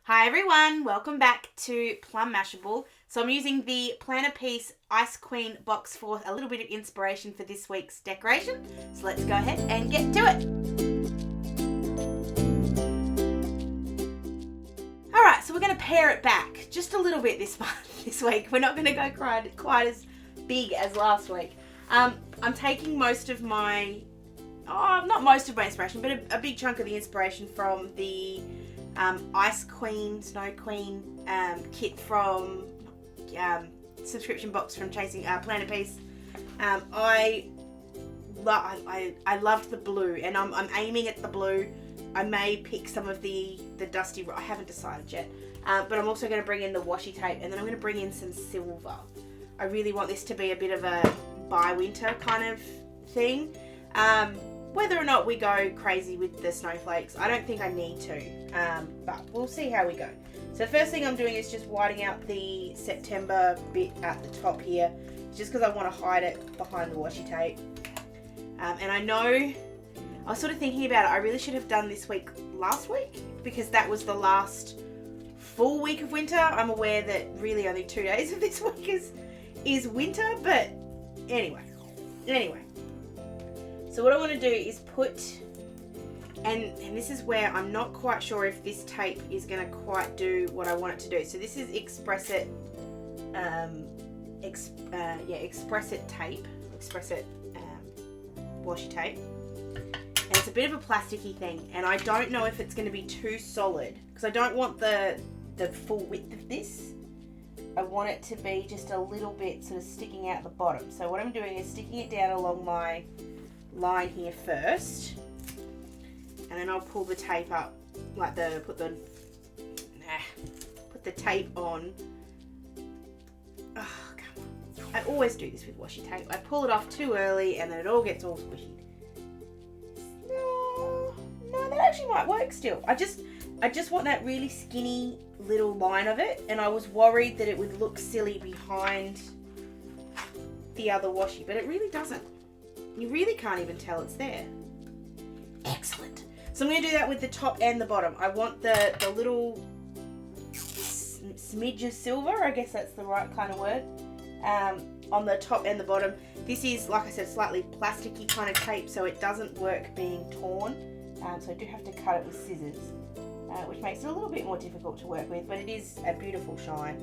Hi everyone, welcome back to Plum Mashable. So I'm using the Planner Piece Ice Queen box for a little bit of inspiration for this week's decoration. So let's go ahead and get to it. Alright, so we're going to pare it back just a little bit this week. We're not going to go quite as big as last week. I'm taking most of my, not most of my inspiration, but a big chunk of the inspiration from the Ice Queen, Snow Queen kit from subscription box from Chasing Planner Piece. I loved the blue, and I'm aiming at the blue. I may pick some of the dusty, I haven't decided yet, but I'm also going to bring in the washi tape, and then I'm going to bring in some silver. I really want this to be a bit of a by winter kind of thing. Whether or not we go crazy with the snowflakes, I don't think I need to, but we'll see how we go. So the first thing I'm doing is just whiting out the September bit at the top here, just because I want to hide it behind the washi tape. And I know, I was sort of thinking about it, I really should have done this week last week, because that was the last full week of winter. I'm aware that really only 2 days of this week is winter, but anyway. So what I want to do is put, and this is where I'm not quite sure if this tape is going to quite do what I want it to do. So this is Express It washi tape. And it's a bit of a plasticky thing, and I don't know if it's going to be too solid, because I don't want the full width of this. I want it to be just a little bit sort of sticking out the bottom. So what I'm doing is sticking it down along my line here first, and then I'll pull the tape up, like put the tape on. Oh, come on. I always do this with washi tape. I pull it off too early and then it all gets all squishy. No, that actually might work still. I just want that really skinny little line of it, and I was worried that it would look silly behind the other washi, but it really doesn't. You really can't even tell it's there. Excellent. So I'm going to do that with the top and the bottom. I want the little smidge of silver, I guess that's the right kind of word, on the top and the bottom. This is, like I said, slightly plasticky kind of tape, so it doesn't work being torn. So I do have to cut it with scissors, which makes it a little bit more difficult to work with, but it is a beautiful shine.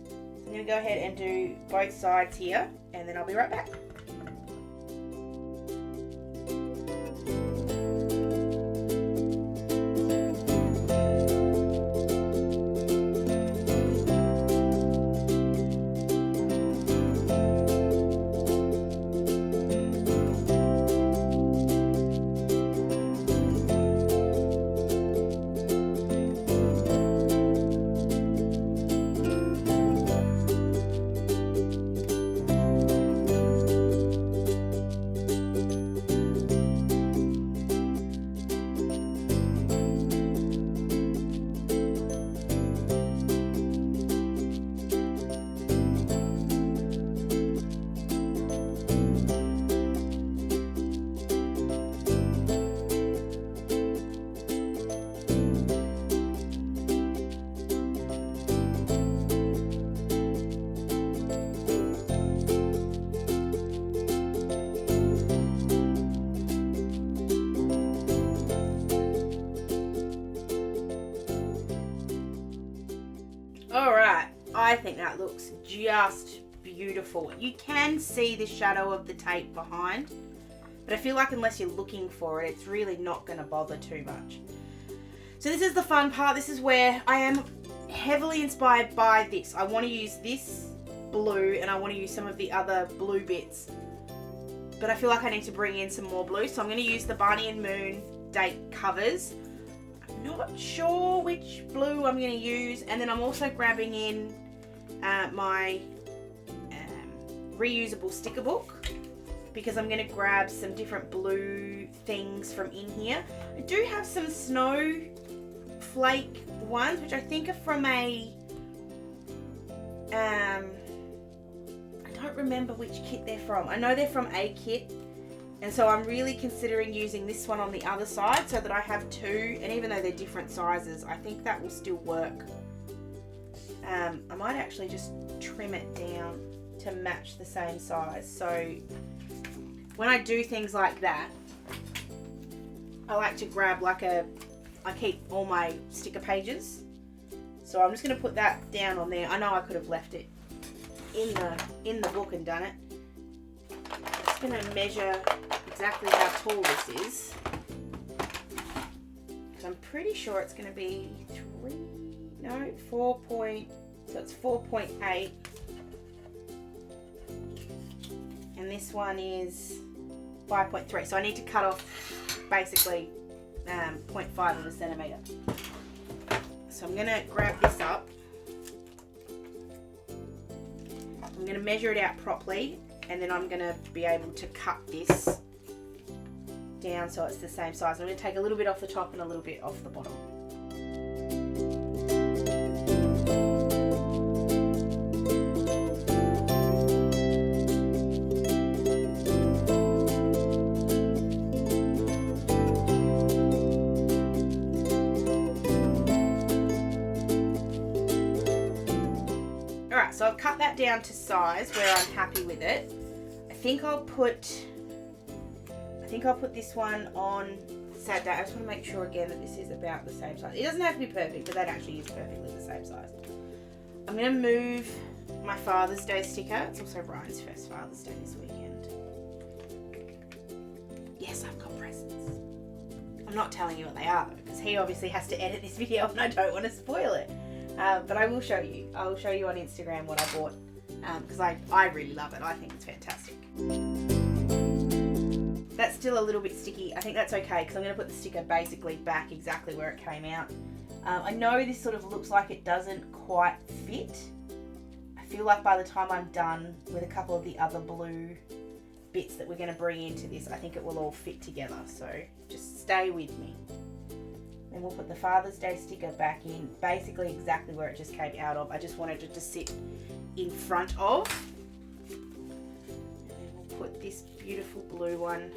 So I'm going to go ahead and do both sides here, and then I'll be right back. Alright, I think that looks just beautiful. You can see the shadow of the tape behind, but I feel like unless you're looking for it, it's really not going to bother too much. So this is the fun part. This is where I am heavily inspired by this. I want to use this blue, and I want to use some of the other blue bits, but I feel like I need to bring in some more blue, so I'm going to use the Barney and Moon date covers. Not sure which blue I'm going to use, and then I'm also grabbing in my reusable sticker book, because I'm going to grab some different blue things from in here. I do have some snowflake ones, which I think are from a I don't remember which kit they're from. I know they're from a kit, And so I'm really considering using this one on the other side so that I have two, and even though they're different sizes, I think that will still work. I might actually just trim it down to match the same size. So when I do things like that, I like to grab I keep all my sticker pages. So I'm just going to put that down on there. I know I could have left it in the book and done it. I'm just going to measure exactly how tall this is. Because I'm pretty sure it's going to be 4 point, so it's 4.8. And this one is 5.3. So I need to cut off basically 0.5 of a centimetre. So I'm going to grab this up. I'm going to measure it out properly, and then I'm going to be able to cut this down so it's the same size. I'm going to take a little bit off the top and a little bit off the bottom. Alright, so I've cut that down to size where I'm happy with it. I think I'll put this one on Saturday. I just want to make sure again that this is about the same size. It doesn't have to be perfect, but that actually is perfectly the same size. I'm going to move my Father's Day sticker. It's also Ryan's first Father's Day this weekend. Yes, I've got presents. I'm not telling you what they are because he obviously has to edit this video and I don't want to spoil it. But I will show you. I will show you on Instagram what I bought because I really love it. I think it's fantastic. That's still a little bit sticky. I think that's okay because I'm going to put the sticker basically back exactly where it came out. I know this sort of looks like it doesn't quite fit. I feel like by the time I'm done with a couple of the other blue bits that we're going to bring into this, I think it will all fit together. So just stay with me. Then we'll put the Father's Day sticker back in basically exactly where it just came out of. I just wanted it to sit in front of. And then we'll put this beautiful blue one.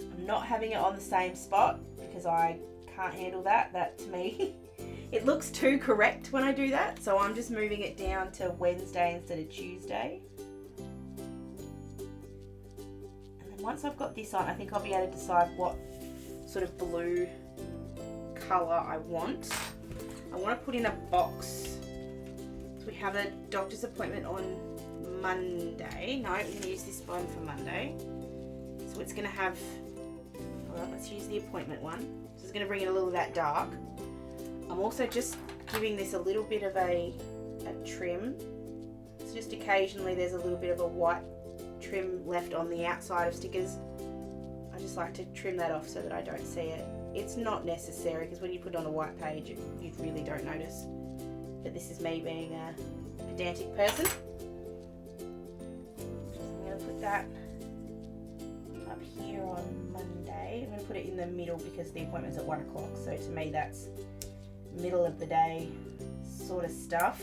I'm not having it on the same spot because I can't handle that. That to me, it looks too correct when I do that. So I'm just moving it down to Wednesday instead of Tuesday. And then once I've got this on, I think I'll be able to decide what sort of blue colour I want. I want to put in a box. So we have a doctor's appointment on Monday. No, we're going to use this one for Monday. So it's going to have, alright, let's use the appointment one. So it's going to bring in a little of that dark. I'm also just giving this a little bit of a trim. So just occasionally there's a little bit of a white trim left on the outside of stickers. I just like to trim that off so that I don't see it. It's not necessary because when you put it on a white page, you really don't notice. But this is me being a pedantic person. I'm going to put that up here on Monday. I'm going to put it in the middle because the appointment's at 1 o'clock. So to me, that's middle of the day sort of stuff.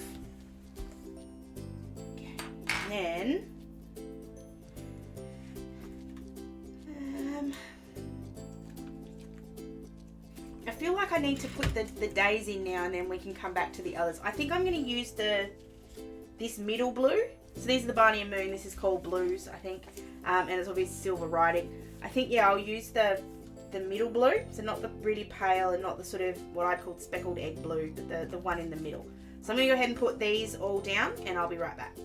Okay. And then I feel like I need to put the days in now and then we can come back to the others. I think I'm going to use this middle blue. So these are the Barney and Moon. This is called Blues, I think. And it's obviously silver writing. I think, yeah, I'll use the middle blue. So not the really pale and not the sort of what I call speckled egg blue, but the one in the middle. So I'm going to go ahead and put these all down and I'll be right back.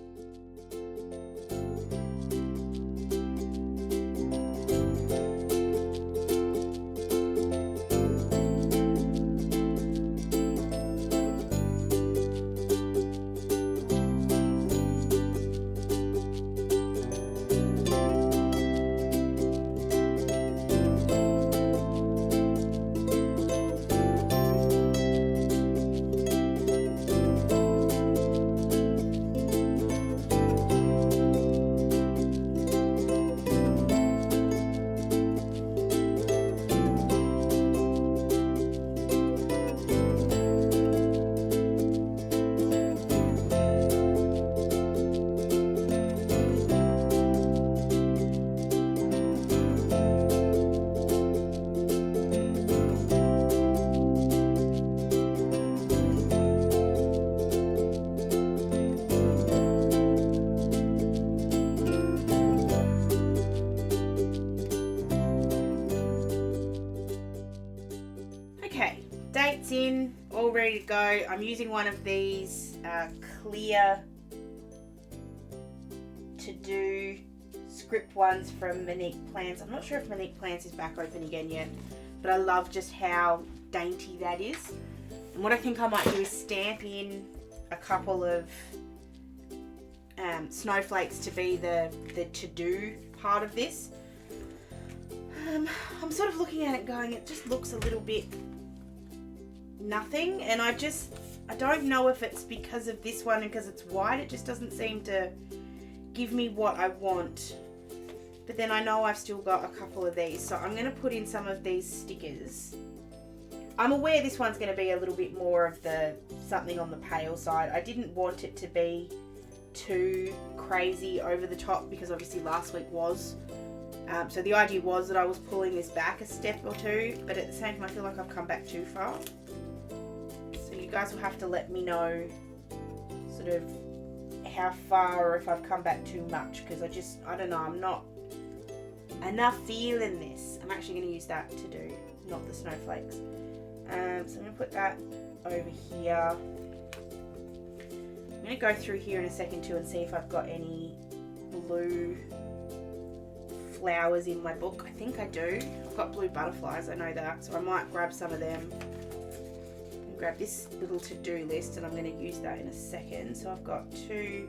Dates in, all ready to go. I'm using one of these clear to-do script ones from Monique Plans. I'm not sure if Monique Plans is back open again yet, but I love just how dainty that is. And what I think I might do is stamp in a couple of snowflakes to be the to-do part of this. I'm sort of looking at it going, it just looks a little bit nothing, and I don't know if it's because of this one and because it's white, it just doesn't seem to give me what I want. But then I know I've still got a couple of these, so I'm going to put in some of these stickers. I'm aware this one's going to be a little bit more of the something on the pale side. I didn't want it to be too crazy over the top because obviously last week was. So the idea was that I was pulling this back a step or two, but at the same time I feel like I've come back too far. So you guys will have to let me know sort of how far, or if I've come back too much, because I don't know, I'm not enough feeling this. I'm actually going to use that to do, not the snowflakes. So I'm going to put that over here. I'm going to go through here in a second too and see if I've got any blue flowers in my book. I think I do. I've got blue butterflies, I know that, so I might grab some of them and grab this little to-do list, and I'm going to use that in a second. So I've got 2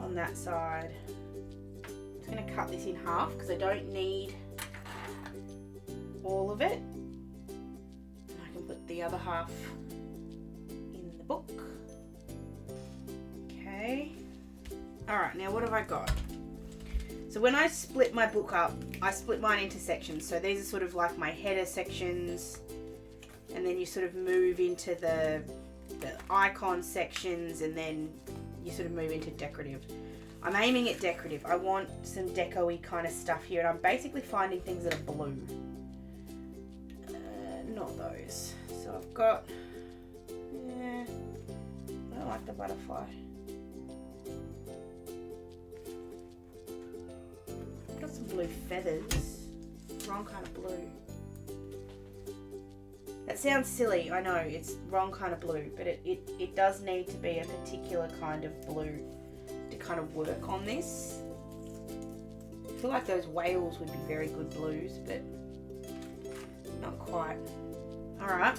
on that side. I'm just going to cut this in half because I don't need all of it, and I can put the other half in the book. Okay, alright, now what have I got? So when I split my book up, I split mine into sections. So these are sort of like my header sections, and then you sort of move into the icon sections, and then you sort of move into decorative. I'm aiming at decorative. I want some deco-y kind of stuff here, and I'm basically finding things that are blue. Not those. So I've got, I don't like the butterfly. Got some blue feathers. Wrong kind of blue. That sounds silly, I know, it's wrong kind of blue, but it does need to be a particular kind of blue to kind of work on this. I feel like those whales would be very good blues, but not quite. Alright.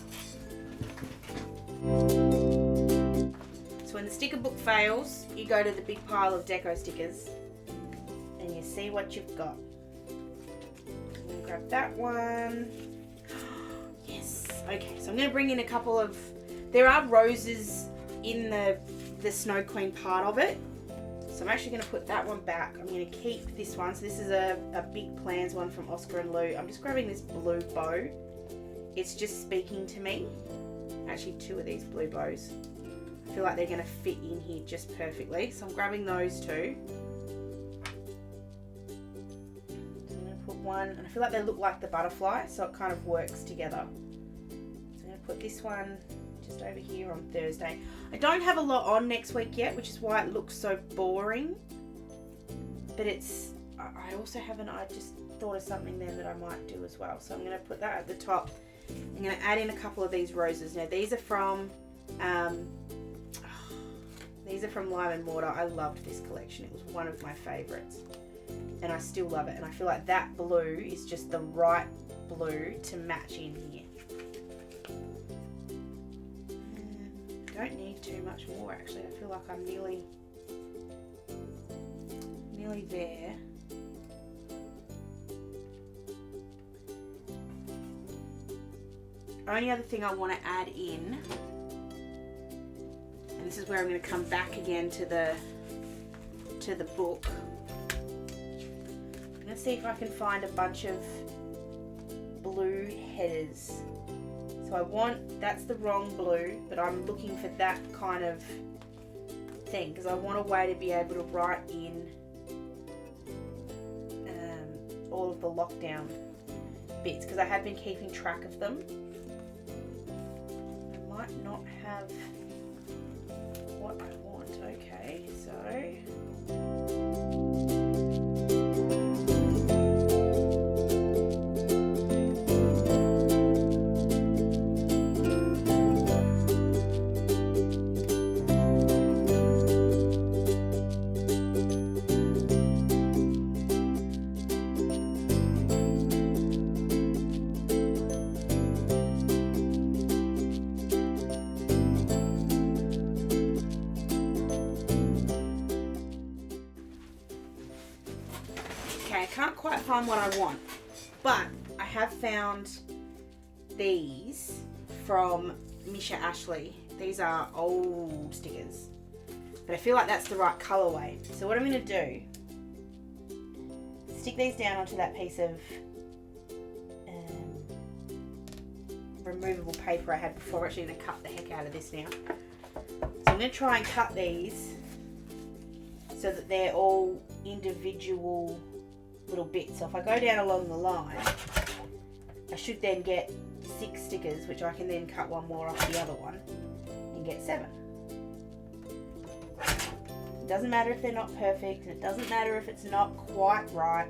So when the sticker book fails, you go to the big pile of deco stickers and you see what you've got. I'm going to grab that one. Yes. Okay, so I'm going to bring in a couple of... There are roses in the Snow Queen part of it. So I'm actually going to put that one back. I'm going to keep this one. So this is a Big Plans one from Oscar and Lou. I'm just grabbing this blue bow. It's just speaking to me. Actually, 2 of these blue bows. I feel like they're going to fit in here just perfectly. So I'm grabbing those 2. One, and I feel like they look like the butterfly, so it kind of works together. So I'm going to put this one just over here on Thursday. I don't have a lot on next week yet, which is why it looks so boring, but it's, I also haven't, I just thought of something then that I might do as well. So I'm going to put that at the top. I'm going to add in a couple of these roses. Now these are from Lime and Mortar. I loved this collection. It was one of my favorites. And I still love it, and I feel like that blue is just the right blue to match in here. Don't need too much more actually. I feel like I'm nearly there. Only other thing I want to add in, and this is where I'm going to come back again to the book. Let's see if I can find a bunch of blue headers. So that's the wrong blue, but I'm looking for that kind of thing because I want a way to be able to write in all of the lockdown bits because I have been keeping track of them. I might not have what I want. Okay, so... find what I want. But I have found these from Misha Ashley. These are old stickers, but I feel like that's the right colourway. So what I'm going to do, stick these down onto that piece of removable paper I had before. We're actually going to cut the heck out of this now. So I'm going to try and cut these so that they're all individual little bits. So if I go down along the line, I should then get 6 stickers, which I can then cut one more off the other one and get 7. It doesn't matter if they're not perfect, and it doesn't matter if it's not quite right,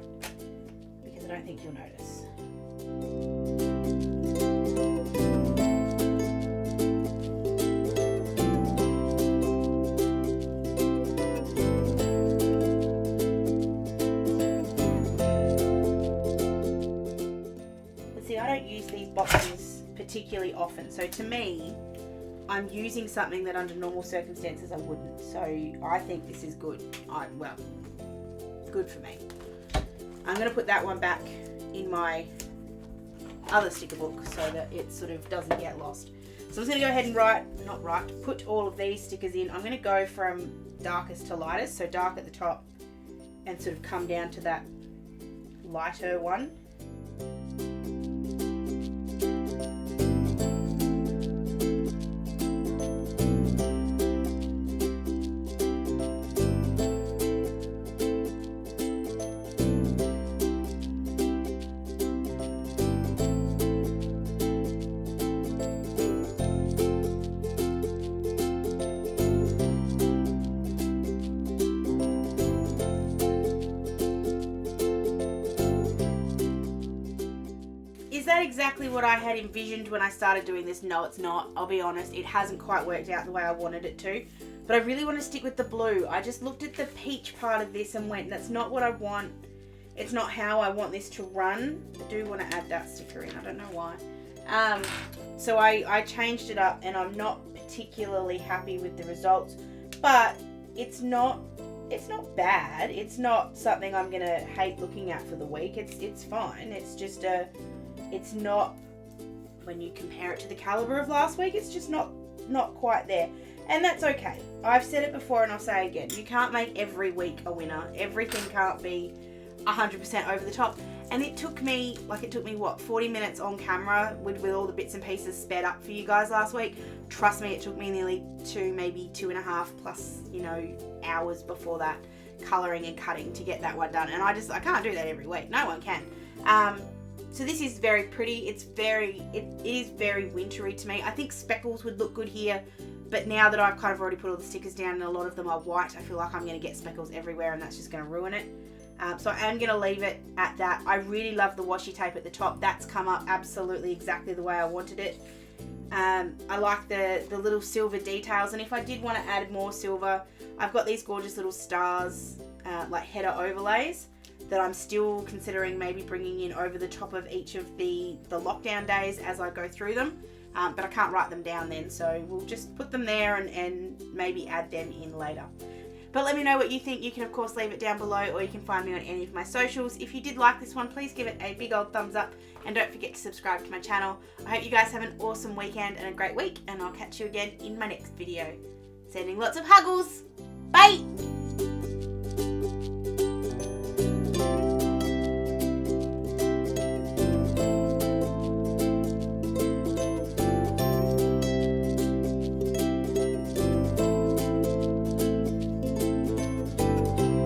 because I don't think you'll notice. I don't use these boxes particularly often, so to me, I'm using something that under normal circumstances I wouldn't. So I think this is good. Well, good for me. I'm going to put that one back in my other sticker book so that it sort of doesn't get lost. So I'm just going to go ahead and put all of these stickers in. I'm going to go from darkest to lightest, so dark at the top and sort of come down to that lighter one. Is that exactly what I had envisioned when I started doing this? No, it's not. I'll be honest, it hasn't quite worked out the way I wanted it to. But I really want to stick with the blue. I just looked at the peach part of this and went, that's not what I want. It's not how I want this to run. I do want to add that sticker in, I don't know why. So I changed it up, and I'm not particularly happy with the results. But it's not bad. It's not something I'm going to hate looking at for the week. It's fine. It's just it's not, when you compare it to the caliber of last week, it's just not quite there. And that's okay. I've said it before and I'll say it again. You can't make every week a winner. Everything can't be 100% over the top. And it took me what, 40 minutes on camera with all the bits and pieces sped up for you guys last week. Trust me, it took me nearly 2, maybe 2.5 plus, hours before that, colouring and cutting to get that one done. And I can't do that every week. No one can. So this is very pretty. It is very wintry to me. I think speckles would look good here, but now that I've kind of already put all the stickers down and a lot of them are white, I feel like I'm going to get speckles everywhere, and that's just going to ruin it. So I am going to leave it at that. I really love the washi tape at the top. That's come up absolutely exactly the way I wanted it. I like the little silver details, and if I did want to add more silver, I've got these gorgeous little stars, like header overlays, that I'm still considering maybe bringing in over the top of each of the lockdown days as I go through them. But I can't write them down then, so we'll just put them there and maybe add them in later. But let me know what you think. You can of course leave it down below, or you can find me on any of my socials. If you did like this one, please give it a big old thumbs up, and don't forget to subscribe to my channel. I hope you guys have an awesome weekend and a great week, and I'll catch you again in my next video. Sending lots of huggles. Bye!